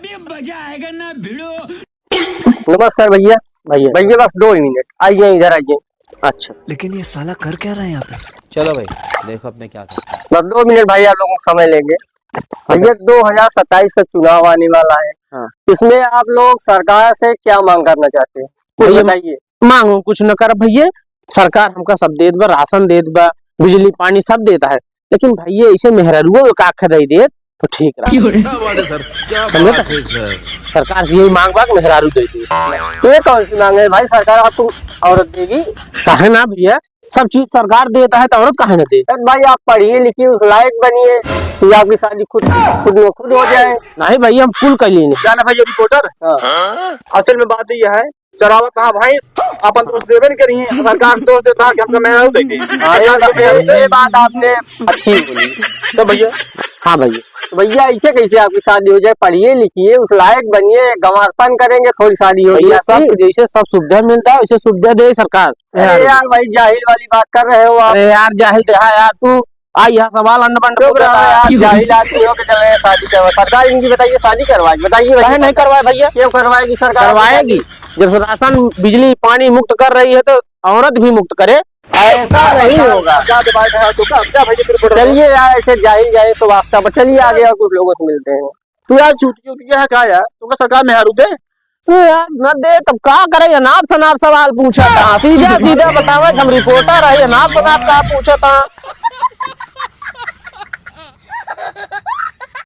अभी मजा आएगा ना भिड़ो। नमस्कार भैया। भैया बस 2 मिनट आइए, इधर आइए। अच्छा, लेकिन ये साला कर क्या रहा है यहाँ पे? चलो भाई देखो अपने क्या करते हैं। बस 2 मिनट भाई, आप लोगों को समय लेंगे। भैया 2027 का चुनाव आने वाला है। हाँ। इसमें आप लोग सरकार से क्या मांग करना चाहते हैं, कुछ बताइए। मांगो कुछ न कर भैया, सरकार हमका सब देत बा, राशन देत बा, बिजली पानी सब देता है, लेकिन भैया इसे मेहरारुओ का खरीद देत तो ठीक रहा। क्या बात है सर, क्या बात है सर। सरकार से यही मांग बा कि मेहरारू दे दी। ये कौन सी मांग है भाई, सरकार आपको औरत देगी? काहे ना भैया, सब चीज सरकार देता है तो औरत काहे ना दे। भाई आप पढ़िए लिखिए, उस लायक बनिए कि आपकी शादी खुद हो जाए। नहीं भैया, हम कुल कर लेंगे। क्या ना भाई ये रिपोर्टर। असल में बात ये है, चरावत कहा भाई अपन दोष देवे नहीं करिए, सरकार दोष देता है कि हमको मेहनत देगी। ये बात आपने अच्छी बोली। तो भैया हाँ भैया, तो भैया ऐसे कैसे आपकी शादी हो जाए? पढ़िए लिखिए, उस लायक बनिए, गंवारपन करेंगे, थोड़ी शादी हो भैया जाए। सब जैसे सब सुविधा मिलता है वैसे सुविधा दे सरकार। अरे यार भाई जाहिल वाली बात कर रहे हो आप। अरे यार जाहिल देहा यार तू, आई यहाँ सवाल अंड बंड चुप रहो यार, जाहिल आदमी हो के चल रहे हैं शादी करवा। सरकार इनकी बताइए शादी करवाएगी, बताइए काहे नहीं करवाए भैया? क्यों करवाएगी सरकार? करवाएगी, जब राशन बिजली पानी मुक्त कर रही है तो औरत भी मुक्त करे। ऐसा नहीं होगा। क्या डिमांड है तो क्या भाई रिपोर्टर। चलिए यार, ऐसे जाहिल तो वास्ता पर चलिए आगे और कुछ लोगों से मिलते हैं। तू यार चूतिया है क्या यार, तुमको सरकार मेहरू दे। तो यार न दे तब का करे? अनाप शनाप सवाल पूछा था, सीधा सीधा बतावा। हम रिपोर्टर है, अनाप शनाप का पूछा था।